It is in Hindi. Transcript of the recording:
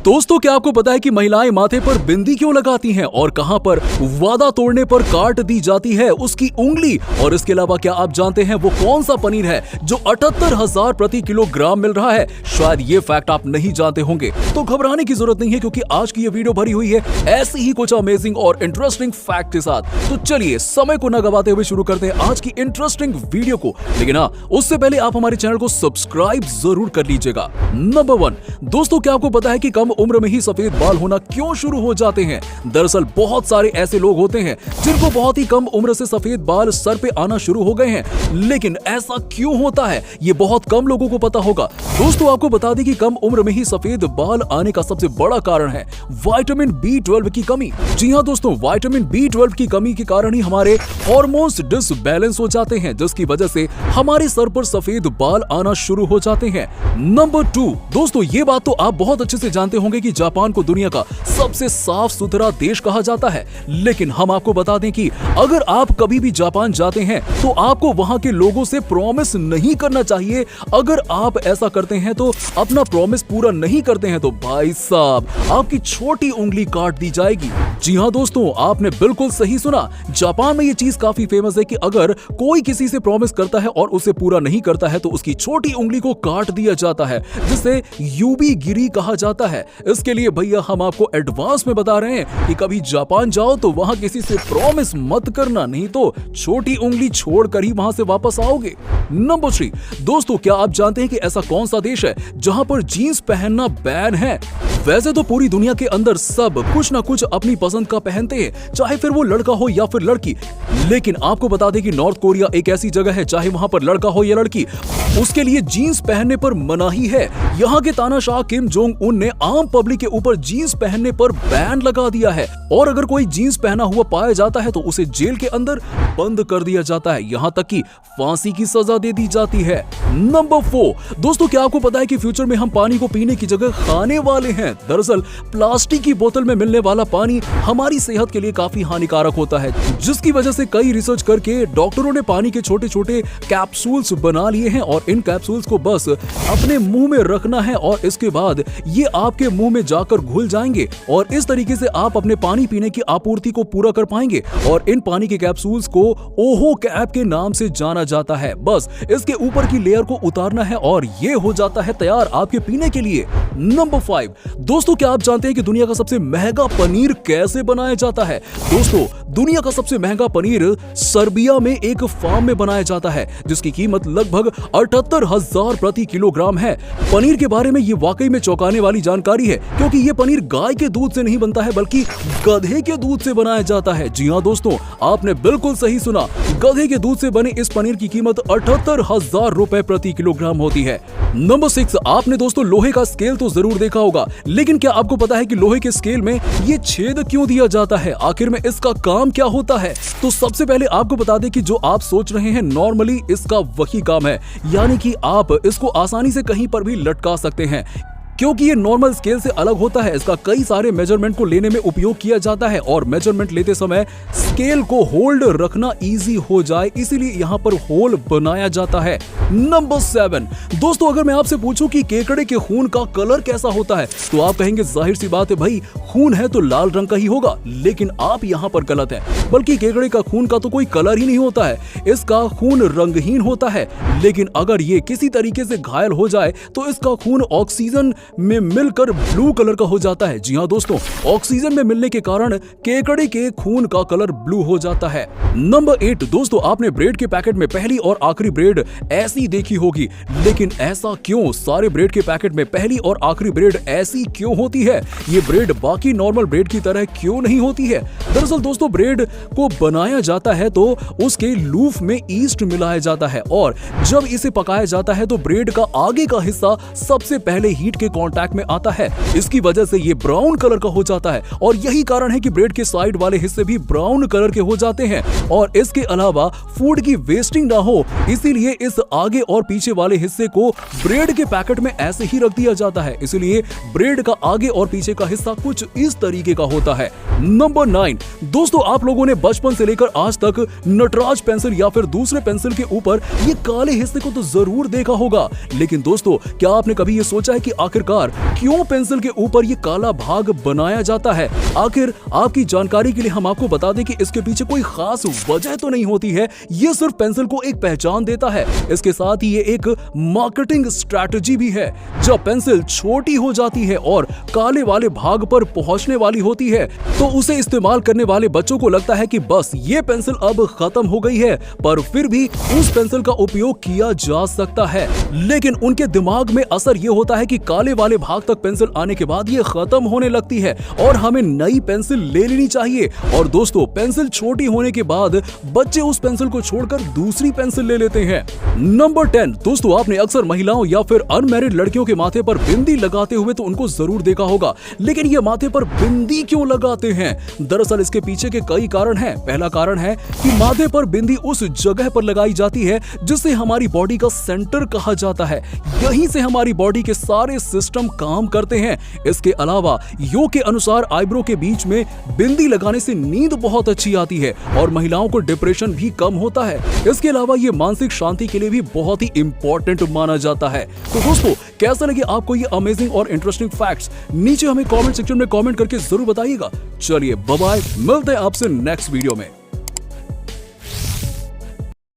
दोस्तों, क्या आपको पता है कि महिलाएं माथे पर बिंदी क्यों लगाती हैं और कहां पर वादा तोड़ने पर काट दी जाती है उसकी उंगली? और इसके अलावा क्या आप जानते हैं वो कौन सा पनीर है जो 78,000 प्रति किलोग्राम मिल रहा है? शायद ये फैक्ट आप नहीं जानते होंगे, तो घबराने की जरूरत नहीं है, क्योंकि आज की ये वीडियो भरी हुई है ऐसी ही कुछ अमेजिंग और इंटरेस्टिंग फैक्ट के साथ। तो चलिए समय को न गवाते हुए शुरू करते हैं आज की इंटरेस्टिंग वीडियो को। लेकिन हाँ, उससे पहले आप हमारे चैनल को सब्सक्राइब जरूर कर लीजिएगा। नंबर 1, दोस्तों क्या आपको पता है कि कम उम्र में ही सफेद बाल होना क्यों शुरू हो जाते हैं? दरअसल बहुत सारे ऐसे लोग होते हैं जिनको बहुत ही कम उम्र से सफेद बाल सर पे आना शुरू हो गए हैं। लेकिन ऐसा क्यों होता है ये बहुत कम लोगों को पता होगा। दोस्तों आपको बता दें कि कम उम्र में ही सफेद बाल आने का सबसे बड़ा कारण है विटामिन B12 की कमी। जी हाँ दोस्तों, विटामिन B12 की कमी के कारण ही हमारे हार्मोन्स डिसबैलेंस हो जाते हैं, जिसकी वजह से हमारे सर पर सफेद बाल आना शुरू हो जाते हैं। नंबर 2, दोस्तों ये बात तो आप बहुत अच्छे से जानते होंगे कि जापान को दुनिया का सबसे साफ सुथरा देश कहा जाता है। लेकिन हम आपको बता दें कि अगर आप कभी भी जापान जाते हैं तो आपको वहां के लोगों से प्रॉमिस नहीं करना चाहिए। अगर आप ऐसा करते हैं तो अपना प्रॉमिस पूरा नहीं करते हैं तो भाई साहब आपकी छोटी उंगली काट दी जाएगी। जी हाँ दोस्तों, आपने बिल्कुल सही सुना। जापान में ये चीज काफी फेमस है कि अगर कोई किसी से प्रॉमिस करता है और उसे पूरा नहीं करता है तो उसकी छोटी उंगली को काट दिया जाता है, जिसे यूबी गिरी कहा जाता है। इसके लिए भैया हम आपको एडवांस में बता रहे हैं कि कभी जापान जाओ तो वहां किसी से प्रॉमिस मत करना, नहीं तो छोटी उंगली छोड़कर ही वहां से वापस आओगे। नंबर 3, दोस्तों क्या आप जानते हैं कि ऐसा कौन सा देश है जहां पर जीन्स पहनना बैन है? वैसे तो पूरी दुनिया के अंदर सब कुछ ना कुछ अपनी पसंद का पहनते हैं, चाहे फिर वो लड़का हो या फिर लड़की। लेकिन आपको बता दें कि नॉर्थ कोरिया एक ऐसी जगह है, चाहे वहां पर लड़का हो या लड़की, उसके लिए जीन्स पहनने पर मनाही है। यहाँ के तानाशाह किम जोंग उन ने आम पब्लिक के ऊपर जीन्स पहनने पर बैन लगा दिया है, और अगर कोई जीन्स पहना हुआ पाया जाता है तो उसे जेल के अंदर बंद कर दिया जाता है, यहाँ तक कि फांसी की सजा दे दी जाती है। नंबर 4, दोस्तों क्या आपको पता है कि फ्यूचर में हम पानी को पीने की जगह खाने वाले हैं? दरअसल प्लास्टिक की बोतल में मिलने वाला पानी हमारी सेहत के लिए काफी हानिकारक होता है, जिसकी वजह से कई रिसर्च करके डॉक्टरों ने पानी के छोटे छोटे कैप्सूल्स बना लिए हैं, और इन कैप्सूल्स को बस अपने मुंह में रखना है और इसके बाद ये आपके मुंह में जाकर घुल जाएंगे, और इस तरीके से आप अपने पानी पीने की आपूर्ति को पूरा कर पाएंगे। और इन पानी के कैप्सूल्स को ओहो कैप के नाम से जाना जाता है। बस इसके ऊपर की लेयर को उतारना है और ये हो जाता है तैयार आपके पीने के लिए। नंबर 5, दोस्तों क्या आप जानते हैं कि दुनिया का सबसे महंगा पनीर कैसे बनाया जाता है? दोस्तों दुनिया का सबसे महंगा पनीर सर्बिया में एक फार्म में बनाया जाता है, जिसकी कीमत लगभग 78,000 प्रति किलोग्राम है। पनीर के बारे में ये वाकई में चौंकाने वाली जानकारी है, क्योंकि ये पनीर गाय के दूध से नहीं बनता है बल्कि गधे के दूध से बनाया जाता है। जी हाँ दोस्तों, आपने बिल्कुल सही सुना, गधे के दूध से बने इस पनीर की कीमत 78,000 रुपए प्रति किलोग्राम होती है। नंबर 6, आपने दोस्तों लोहे का स्केल तो जरूर देखा होगा, लेकिन क्या आपको पता है कि लोहे के स्केल में ये छेद क्यों दिया जाता है? आखिर में इसका काम क्या होता है? तो सबसे पहले आपको बता दें कि जो आप सोच रहे हैं नॉर्मली इसका वही काम है, यानी कि आप इसको आसानी से कहीं पर भी लटका सकते हैं। क्योंकि ये नॉर्मल स्केल से अलग होता है, इसका कई सारे मेजरमेंट को लेने में उपयोग किया जाता है, और मेजरमेंट लेते समय स्केल को होल्ड रखना इजी हो जाए, इसीलिए यहाँ पर होल बनाया जाता है। नंबर 7, दोस्तों अगर मैं आपसे पूछूं कि केकड़े के खून का कलर कैसा होता है तो आप कहेंगे जाहिर सी बात है भाई, खून है तो लाल रंग का ही होगा। लेकिन आप यहाँ पर गलत हैं, बल्कि केकड़े का खून का तो कोई कलर ही नहीं होता है, इसका खून रंगहीन होता है। लेकिन अगर ये किसी तरीके से घायल हो जाए तो इसका खून ऑक्सीजन में मिलकर ब्लू कलर का हो जाता है। जी हाँ दोस्तों, ऑक्सीजन में मिलने के कारण केकड़े के खून का कलर ब्लू हो जाता है। नंबर 8, दोस्तों आपने ब्रेड के पैकेट में पहली और आखिरी ब्रेड ऐसी देखी होगी, लेकिन ऐसा क्यों? सारे ब्रेड के पैकेट में पहली और आखिरी ब्रेड ऐसी क्यों होती है? ये ब्रेड बाकी नॉर्मल ब्रेड की तरह क्यों नहीं होती है? दरअसल दोस्तों ब्रेड को बनाया जाता है तो उसके लूफ में ईस्ट मिलाया जाता है, और जब इसे पकाया जाता है तो ब्रेड का आगे का हिस्सा सबसे पहले हीट के कांटेक्ट में आता है। इसकी वजह से ये ब्राउन कलर का हो जाता है, और यही कारण है कि ब्रेड के साइड वाले हिस्से भी ब्राउन कलर के हो जाते हैं। और इसके अलावा फूड की वेस्टिंग ना हो इसीलिए इस आगे और पीछे वाले हिस्से को ब्रेड के पैकेट में ऐसे ही रख दिया जाता है। इसलिए ब्रेड का आगे और पीछे का हिस्सा कुछ इस तरीके का होता है। नंबर 9, दोस्तों आप लोगों ने बचपन से लेकर आज तक नटराज पेंसिल या फिर दूसरे पेंसिल के ऊपर ये काले हिस्से को तो जरूर देखा होगा, लेकिन दोस्तों क्या आपने कभी ये सोचा है कि आखिरकार क्यों पेंसिल के ऊपर ये काला भाग बनाया जाता है? आखिर आपकी जानकारी के लिए हम आपको बता दें कि इसके पीछे कोई खास वजह तो नहीं होती है, ये सिर्फ पेंसिल को एक पहचान देता है। इसके साथ ही ये एक मार्केटिंग स्ट्रैटेजी भी है। जब पेंसिल छोटी हो जाती है और काले वाले भाग पर पहुंचने वाली होती है तो उसे इस्तेमाल करने वाले बच्चों को लगता है कि बस ये पेंसिल अब खत्म हो गई है, पर फिर भी उस पेंसिल का उपयोग किया जा सकता है। लेकिन उनके दिमाग में असर ये होता है कि काले वाले भाग तक पेंसिल आने के बाद ये खत्म होने लगती है और हमें नई पेंसिल ले लेनी चाहिए। और दोस्तों पेंसिल छोटी होने के बाद बच्चे उस पेंसिल को छोड़कर दूसरी पेंसिल ले लेते हैं। नंबर 10, दोस्तों आपने अक्सर महिलाओं या फिर अनमैरिड लड़कियों के माथे पर बिंदी लगाते हुए तो उनको जरूर देखा होगा, लेकिन ये माथे पर बिंदी क्यों लगाते हैं? दरअसल इसके पीछे के कई कारण हैं। पहला कारण है कि माथे पर बिंदी उस जगह पर लगाई जाती है जिसे हमारी बॉडी का सेंटर कहा जाता है। यहीं से हमारी बॉडी के सारे सिस्टम काम करते हैं। इसके अलावा योग के अनुसार आईब्रो के बीच में बिंदी लगाने से नींद बहुत अच्छी आती है और महिलाओं को डिप्रेशन भी कम होता है। इसके अलावा ये मानसिक शांति के लिए भी बहुत ही इंपॉर्टेंट माना जाता है। तो दोस्तों कैसा लगे आपको ये अमेजिंग और इंटरेस्टिंग फैक्ट्स? नीचे हमें कमेंट सेक्शन में कमेंट करके जरूर बताइएगा। चलिए बाय बाय, मिलते हैं आपसे नेक्स्ट वीडियो में।